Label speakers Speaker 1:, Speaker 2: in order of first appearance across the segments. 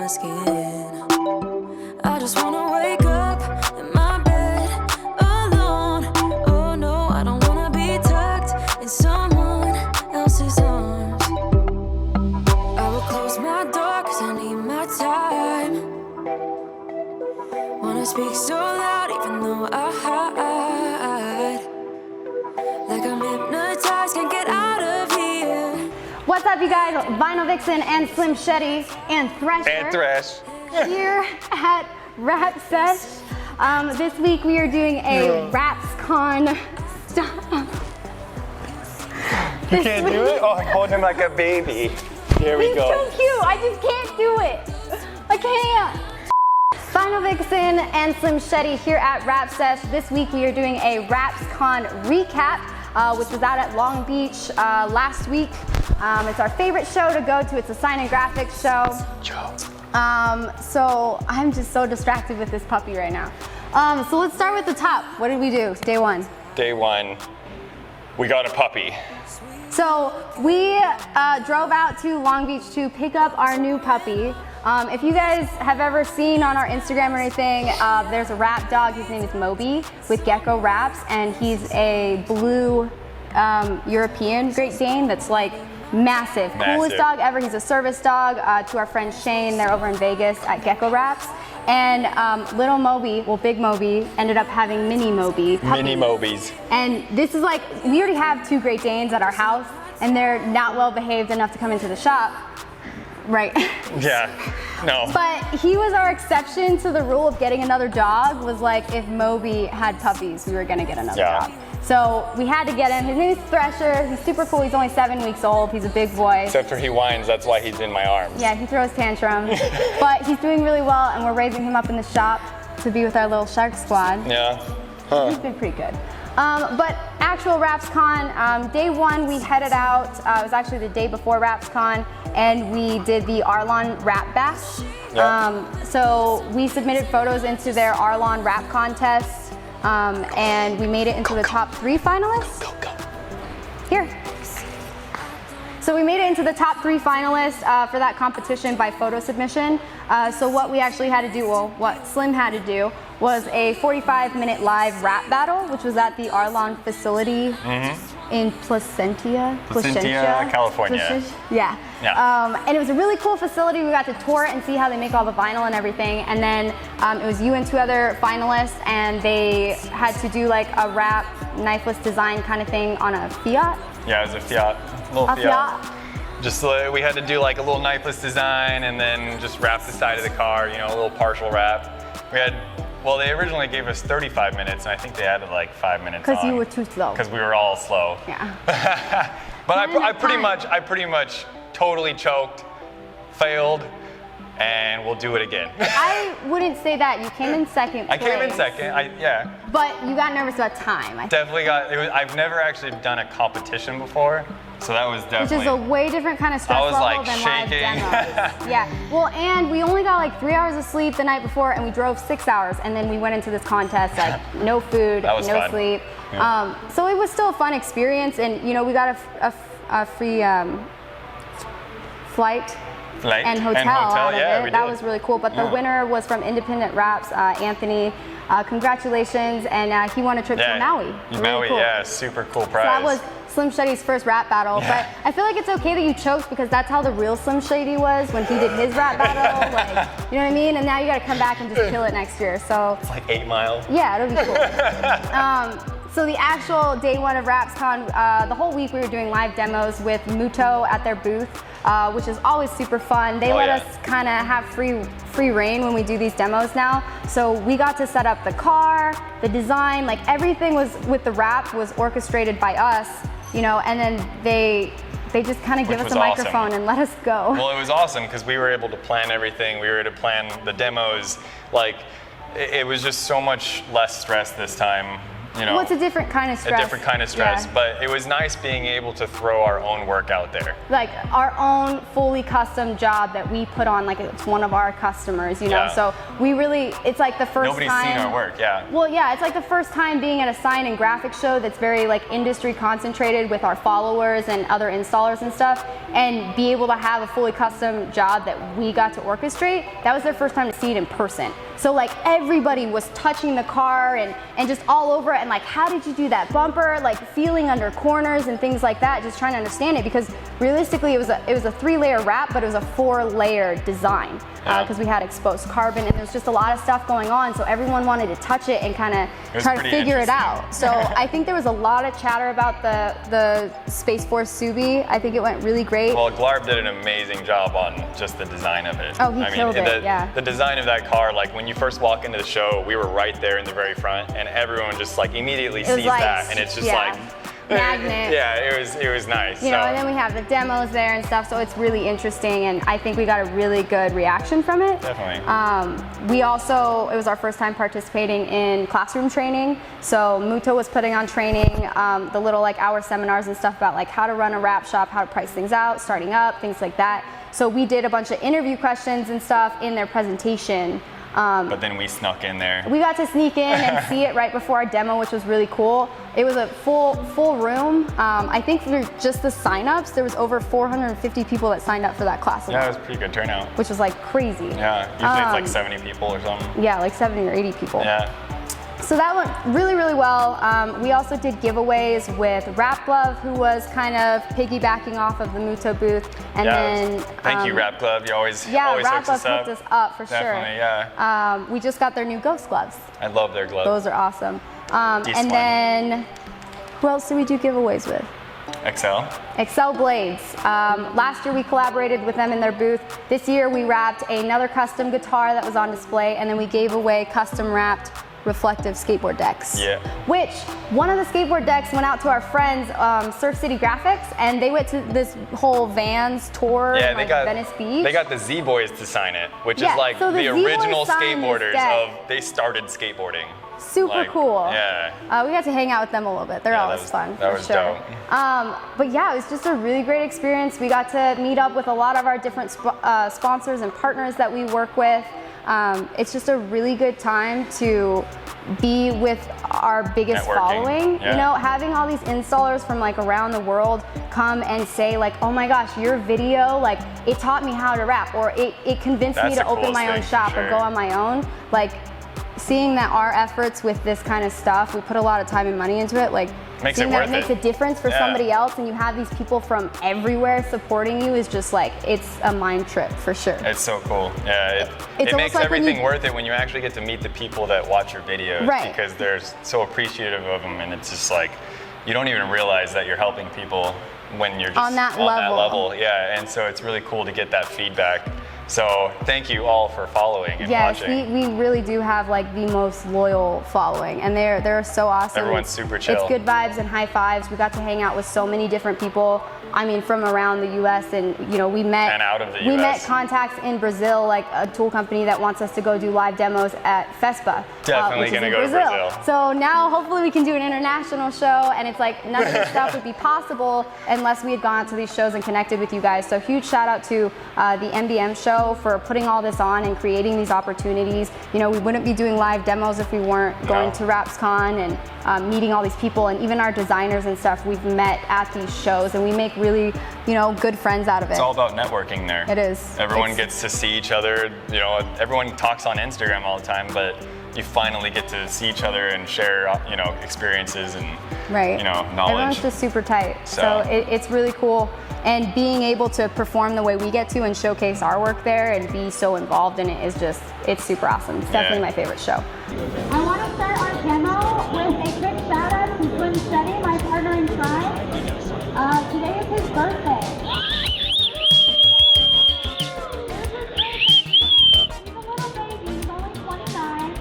Speaker 1: my skin. I just wanna wake up in my bed alone. Oh no, I don't wanna be tucked in someone else's arms. I will close my door 'cause I need my time. Wanna speak so loud even though I hide. Like I'm hypnotized, can't get out of here.
Speaker 2: What's up, you guys? Vinyl Vixen and Slim Shady and Thresher.
Speaker 3: And Thresh.
Speaker 2: Here at Rap Sesh. This week we are doing a RapsCon stop.
Speaker 3: You can't do it? Oh, I'm holding him like a baby. There we
Speaker 2: He's
Speaker 3: go.
Speaker 2: so cute. I just can't do it. I can't. Vinyl Vixen and Slim Shady here at Rap Sesh. This week we are doing a RapsCon recap, which was out at Long Beach last week. It's our favorite show to go to. It's a sign and graphics show. So I'm just so distracted with this puppy right now. So let's start with the top. What did we do? Day one.
Speaker 3: Day one, we got a puppy.
Speaker 2: So we drove out to Long Beach to pick up our new puppy. If you guys have ever seen on our Instagram or anything, there's a rap dog. His name is Moby with Gecko Raps, and he's a blue European Great Dane that's like massive. Coolest dog ever. He's a service dog to our friend Shane. They're over in Vegas at Gecko Raps. And little Moby, well, big Moby, ended up having mini Moby.
Speaker 3: Mini Mobies.
Speaker 2: And this is like, we already have 2 Great Danes at our house, and they're not well behaved enough to come into the shop. Right.
Speaker 3: Yeah, no.
Speaker 2: But he was our exception to the rule of getting another dog. Was like, if Moby had puppies, we were gonna get another dog. So we had to get him. His name is Thresher. He's super cool. He's only 7 weeks old. He's a big boy.
Speaker 3: Except for he whines, that's why he's in my arms.
Speaker 2: Yeah, he throws tantrums. But he's doing really well, and we're raising him up in the shop to be with our little shark squad.
Speaker 3: Yeah. Huh.
Speaker 2: He's been pretty good. But actual RapsCon, day one we headed out. It was actually the day before RapsCon, and we did the Arlon Rap Bash.
Speaker 3: Yeah.
Speaker 2: So we submitted photos into their Arlon Rap Contest, and we made it into the top 3 finalists.
Speaker 3: Go.
Speaker 2: Here. So we made it into the top 3 finalists for that competition by photo submission. So what we actually had to do, well, what Slim had to do, was a 45-minute live rap battle, which was at the Arlon facility in Placentia,
Speaker 3: California.
Speaker 2: Yeah. And it was a really cool facility. We got to tour it and see how they make all the vinyl and everything. And then it was you and 2 other finalists, and they had to do like a rap knifeless design kind of thing on a Fiat.
Speaker 3: Yeah, it was a Fiat. Fiat. Just we had to do like a little knifeless design and then just wrap the side of the car, you know, a little partial wrap. We had, well, they originally gave us 35 minutes, and I think they added like 5 minutes on.
Speaker 2: Because you were too slow.
Speaker 3: Because we were all slow.
Speaker 2: Yeah.
Speaker 3: But I pretty much totally choked, failed, and we'll do it again.
Speaker 2: I wouldn't say that. You came in second place.
Speaker 3: I came in second, yeah.
Speaker 2: But you got nervous about time.
Speaker 3: Definitely got, I've never actually done a competition before, so that was definitely.
Speaker 2: Which is a way different kind of stress level
Speaker 3: like
Speaker 2: than
Speaker 3: shaking.
Speaker 2: live demos. Yeah, well, and we only got like 3 hours of sleep the night before, and we drove 6 hours, and then we went into this contest, like no food, no
Speaker 3: fun.
Speaker 2: sleep.
Speaker 3: Yeah.
Speaker 2: So it was still a fun experience, and you know, we got a free flight and hotel out of it. That was really cool. But the winner was from Independent Raps, Anthony. Congratulations, and he won a trip to Maui.
Speaker 3: Maui,
Speaker 2: cool.
Speaker 3: Yeah, super cool prize.
Speaker 2: So that was Slim Shady's first rap battle, but I feel like it's okay that you choked because that's how the real Slim Shady was when he did his rap battle. Like, you know what I mean? And now you got to come back and just kill it next year. So
Speaker 3: it's like 8 miles.
Speaker 2: Yeah, it'll be cool. So the actual day one of RapsCon, the whole week we were doing live demos with Muto at their booth, which is always super fun. They let us kind of have free reign when we do these demos now. So we got to set up the car, the design, like everything was with the rap was orchestrated by us, you know, and then they just kind of give us a microphone and let us go.
Speaker 3: Well, it was awesome because we were able to plan everything. We were able to plan the demos. Like, it was just so much less stress this time.
Speaker 2: Well, it's a different kind of stress.
Speaker 3: A different kind of stress,
Speaker 2: Yeah.
Speaker 3: but it was nice being able to throw our own work out there.
Speaker 2: Like our own fully custom job that we put on, like it's one of our customers, you know.
Speaker 3: Yeah.
Speaker 2: So we really, it's like the first
Speaker 3: Nobody's
Speaker 2: time.
Speaker 3: seen our work, yeah.
Speaker 2: Well, yeah, it's like the first time being at a sign and graphic show that's very like industry concentrated with our followers and other installers and stuff, and be able to have a fully custom job that we got to orchestrate. That was their first time to see it in person. So like everybody was touching the car and just all over it, and like, how did you do that bumper? Like feeling under corners and things like that, just trying to understand it, because realistically it was a 3-layer wrap, but it was a 4-layer design because we had exposed carbon and there's just a lot of stuff going on. So everyone wanted to touch it and kind of try to figure it out. So I think there was a lot of chatter about the Space Force Subi. I think it went really great.
Speaker 3: Well, Glarb did an amazing job on just the design of it.
Speaker 2: Oh, he killed it, yeah.
Speaker 3: The design of that car, like when you first walk into the show, we were right there in the very front, and everyone just like immediately sees
Speaker 2: like,
Speaker 3: that, and it's just like
Speaker 2: magnet.
Speaker 3: Yeah, it was nice.
Speaker 2: You know, and then we have the demos there and stuff, so it's really interesting, and I think we got a really good reaction from it.
Speaker 3: Definitely.
Speaker 2: We also, it was our first time participating in classroom training, so Muto was putting on training, the little like hour seminars and stuff about like how to run a wrap shop, how to price things out, starting up, things like that. So we did a bunch of interview questions and stuff in their presentation.
Speaker 3: But then we snuck in there.
Speaker 2: We got to sneak in and see it right before our demo, which was really cool. It was a full room. I think for just the signups, there was over 450 people that signed up for that class.
Speaker 3: Yeah, it was a pretty good turnout.
Speaker 2: Which was like crazy.
Speaker 3: Yeah, usually it's like 70 people or something.
Speaker 2: Yeah, like 70 or 80 people.
Speaker 3: Yeah.
Speaker 2: So that went really, really well. We also did giveaways with Rap Glove, who was kind of piggybacking off of the Muto booth. And then
Speaker 3: thank you, Rap Glove. You always
Speaker 2: Rap
Speaker 3: hooks us
Speaker 2: Glove
Speaker 3: up.
Speaker 2: hooked us up for
Speaker 3: Definitely,
Speaker 2: sure.
Speaker 3: Yeah.
Speaker 2: We just got their new Ghost gloves.
Speaker 3: I love their gloves.
Speaker 2: Those are awesome. And then who else did we do giveaways with? Excel Blades. Last year we collaborated with them in their booth. This year we wrapped another custom guitar that was on display, and then we gave away custom wrapped reflective skateboard decks.
Speaker 3: Yeah.
Speaker 2: Which one of the skateboard decks went out to our friends, Surf City Graphics, and they went to this whole Vans tour in like Venice Beach.
Speaker 3: They got the Z Boys to sign it, which is like
Speaker 2: so
Speaker 3: the original skateboarders
Speaker 2: of
Speaker 3: they started skateboarding.
Speaker 2: Super cool.
Speaker 3: Yeah.
Speaker 2: We got to hang out with them a little bit. They're always fun.
Speaker 3: That was dope.
Speaker 2: But yeah, it was just a really great experience. We got to meet up with a lot of our different sponsors and partners that we work with. It's just a really good time to be with our biggest following.
Speaker 3: Yeah.
Speaker 2: You know, having all these installers from like around the world come and say like, oh my gosh, your video, like it taught me how to rap, or it convinced me to open my own shop or go on my own. Like seeing that our efforts with this kind of stuff, we put a lot of time and money into it, like seeing that it makes a difference for somebody else, and you have these people from everywhere supporting you is just like, it's a mind trip for sure.
Speaker 3: It's so cool. Yeah, it makes like everything worth it when you actually get to meet the people that watch your videos, because they're so appreciative of them, and it's just like, you don't even realize that you're helping people when you're just
Speaker 2: on that level.
Speaker 3: Yeah, and so it's really cool to get that feedback. So thank you all for following and watching.
Speaker 2: We really do have like the most loyal following, and they're so awesome.
Speaker 3: Everyone's super chill.
Speaker 2: It's good vibes and high fives. We got to hang out with so many different people. I mean, from around the U.S. and you know, we met
Speaker 3: out of the
Speaker 2: we
Speaker 3: US.
Speaker 2: met contacts in Brazil, like a tool company that wants us to go do live demos at FESPA.
Speaker 3: Definitely gonna go to Brazil.
Speaker 2: So now hopefully we can do an international show, and it's like none of this stuff would be possible unless we had gone out to these shows and connected with you guys. So huge shout out to the MBM show for putting all this on and creating these opportunities. You know, we wouldn't be doing live demos if we weren't going to RapsCon and meeting all these people, and even our designers and stuff we've met at these shows, and we make really, you know, good friends out of it.
Speaker 3: It's all about networking there.
Speaker 2: It is.
Speaker 3: Everyone gets to see each other. You know, everyone talks on Instagram all the time, but you finally get to see each other and share, you know, experiences and, you know, knowledge.
Speaker 2: Everyone's just super tight. So it's really cool. And being able to perform the way we get to and showcase our work there and be so involved in it is just, it's super awesome. It's definitely my favorite show.
Speaker 4: I want to start our demo with a quick shout out to Slim Shetty, my partner in crime. Today is his birthday. He's a little baby, he's only 29,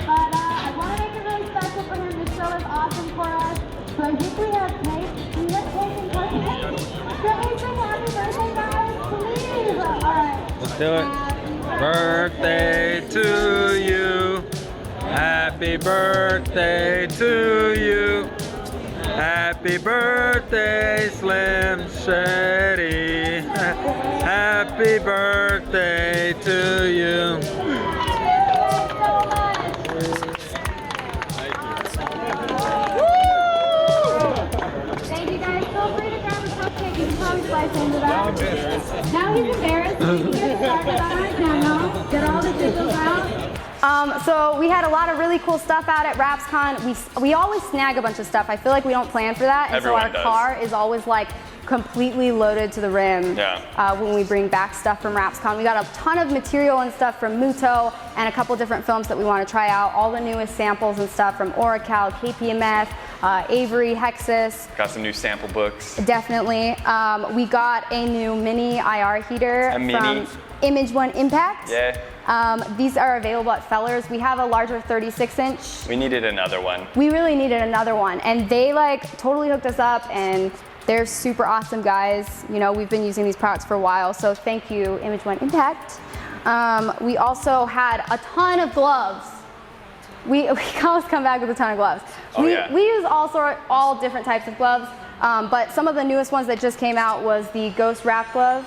Speaker 4: but I want to make it really special for him. This show is awesome for us. So I think we have cake. We have cake and cupcakes. Can we sing happy birthday, guys? Please. All right.
Speaker 5: Let's do it. Birthday to you.
Speaker 3: Happy birthday to you. Happy birthday, Slim Shady. Happy birthday to you.
Speaker 4: Thank you guys. Feel free to grab a cupcake. You can probably slice into that. Now he's embarrassed. We can get started on our demo. Get all the jiggles out.
Speaker 2: So we had a lot of really cool stuff out at RapsCon. We always snag a bunch of stuff. I feel like we don't plan for that, and
Speaker 3: Everyone
Speaker 2: so our
Speaker 3: does.
Speaker 2: car is always like completely loaded to the rim when we bring back stuff from RapsCon. We got a ton of material and stuff from Muto and a couple different films that we want to try out. All the newest samples and stuff from Oracal, KPMF, Avery, Hexus.
Speaker 3: Got some new sample books.
Speaker 2: Definitely. We got a new mini IR heater
Speaker 3: mini.
Speaker 2: from Image One Impact.
Speaker 3: Yeah.
Speaker 2: These are available at Fellers. We have a larger 36-inch.
Speaker 3: We needed another one.
Speaker 2: We really needed another one, and they like totally hooked us up, and they're super awesome guys. You know, we've been using these products for a while, so thank you, Image One Impact. We also had a ton of gloves. We always come back with a ton of gloves. We use all different types of gloves, but some of the newest ones that just came out was the Ghost Wrap glove.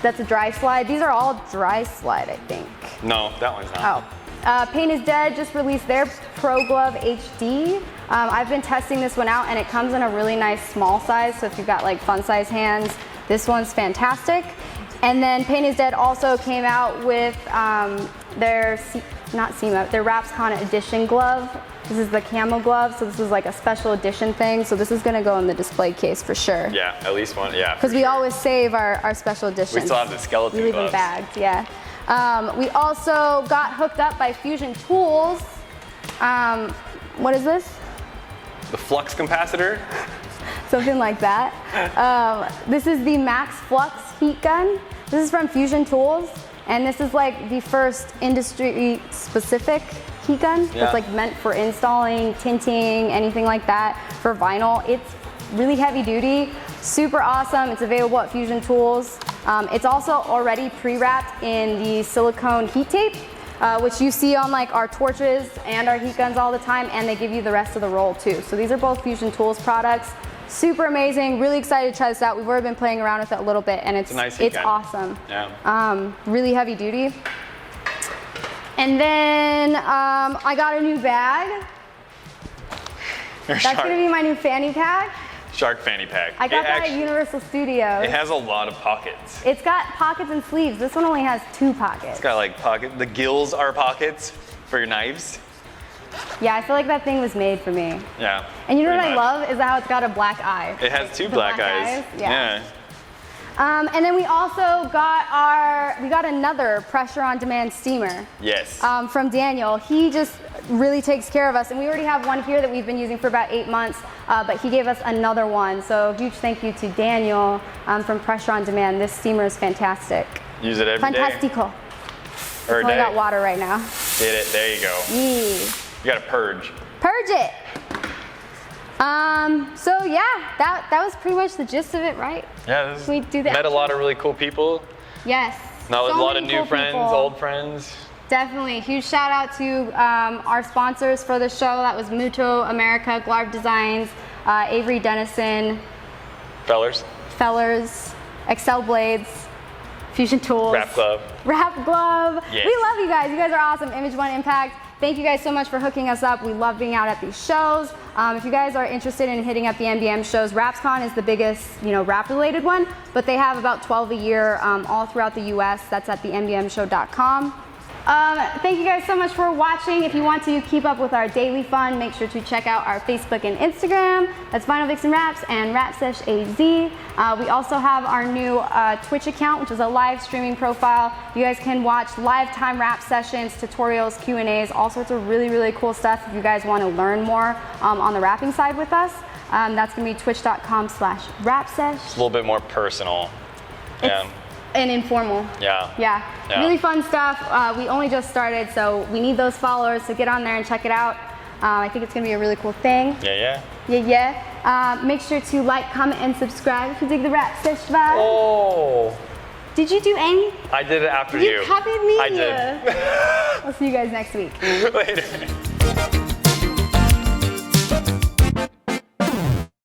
Speaker 2: That's a dry slide. These are all dry slide, I think.
Speaker 3: No, that one's not.
Speaker 2: Oh. Pain is Dead just released their Pro Glove HD. I've been testing this one out, and it comes in a really nice small size, so if you've got like fun size hands, this one's fantastic. And then Pain is Dead also came out with their RapsCon edition glove. This is the camo glove, so this is like a special edition thing. So this is gonna go in the display case for sure.
Speaker 3: Yeah, at least one, yeah.
Speaker 2: Because we always save our special editions.
Speaker 3: We still have the skeleton
Speaker 2: We leave them
Speaker 3: gloves.
Speaker 2: bagged, yeah. We also got hooked up by Fusion Tools. What is this?
Speaker 3: The flux capacitor.
Speaker 2: Something like that. This is the Max Flux heat gun. This is from Fusion Tools, and this is like the first industry-specific heat gun that's like meant for installing, tinting, anything like that for vinyl. It's really heavy duty, super awesome. It's available at Fusion Tools. It's also already pre-wrapped in the silicone heat tape, which you see on like our torches and our heat guns all the time, and they give you the rest of the roll too. So these are both Fusion Tools products. Super amazing, really excited to try this out. We've already been playing around with it a little bit, and it's awesome.
Speaker 3: Yeah.
Speaker 2: Really heavy duty. And then I got a new bag. That's gonna be my new fanny pack.
Speaker 3: Shark fanny pack.
Speaker 2: I got that at Universal Studios.
Speaker 3: It has a lot of pockets.
Speaker 2: It's got pockets and sleeves. This one only has 2 pockets.
Speaker 3: It's got like pocket. The gills are pockets for your knives.
Speaker 2: Yeah, I feel like that thing was made for me.
Speaker 3: Yeah.
Speaker 2: And you know what
Speaker 3: pretty
Speaker 2: I
Speaker 3: much.
Speaker 2: love is how it's got a black eye.
Speaker 3: It has 2 black eyes.
Speaker 2: Yeah. And then we also got another pressure on demand steamer.
Speaker 3: Yes.
Speaker 2: From Daniel. He just really takes care of us, and we already have one here that we've been using for about 8 months, but he gave us another one. So huge thank you to Daniel from Pressure on Demand. This steamer is fantastic.
Speaker 3: Use it every day.
Speaker 2: Fantastico.
Speaker 3: Or
Speaker 2: I got water right now.
Speaker 3: Get it. There you go.
Speaker 2: Yeah.
Speaker 3: You gotta purge.
Speaker 2: Purge it. So yeah, that was pretty much the gist of it, right?
Speaker 3: Yeah,
Speaker 2: We do that.
Speaker 3: met a lot of really cool people.
Speaker 2: Yes.
Speaker 3: Now,
Speaker 2: So
Speaker 3: a lot of
Speaker 2: many
Speaker 3: new
Speaker 2: cool
Speaker 3: friends,
Speaker 2: people.
Speaker 3: old friends.
Speaker 2: Definitely. Huge shout out to our sponsors for the show. That was Muto America, Glarv Designs, Avery Dennison,
Speaker 3: Fellers.
Speaker 2: Fellers, Excel Blades, Fusion Tools,
Speaker 3: Rap Glove.
Speaker 2: Rap Glove.
Speaker 3: Yes.
Speaker 2: We love you guys. You guys are awesome. Image One Impact. Thank you guys so much for hooking us up. We love being out at these shows. If you guys are interested in hitting up the MBM shows, RapsCon is the biggest, rap-related one, but they have about 12 a year all throughout the U.S. That's at thembmshow.com. Thank you guys so much for watching. If you want to keep up with our daily fun, make sure to check out our Facebook and Instagram. That's Vinyl Vixen Raps and RapSeshAZ. We also have our new Twitch account, which is a live streaming profile. You guys can watch live time rap sessions, tutorials, Q&As, all sorts of really, really cool stuff if you guys want to learn more on the rapping side with us. That's going to be twitch.com/rapsesh.
Speaker 3: It's a little bit more personal. Yeah.
Speaker 2: And informal.
Speaker 3: Yeah.
Speaker 2: Really fun stuff. We only just started, so we need those followers, so get on there and check it out. I think it's gonna be a really cool thing.
Speaker 3: Yeah.
Speaker 2: Make sure to like, comment, and subscribe if you dig the Rap Sesh vibe.
Speaker 3: Oh.
Speaker 2: Did you do Amy?
Speaker 3: I did it after you.
Speaker 2: You copied me?
Speaker 3: I did.
Speaker 2: We'll see you guys next week.
Speaker 3: Later.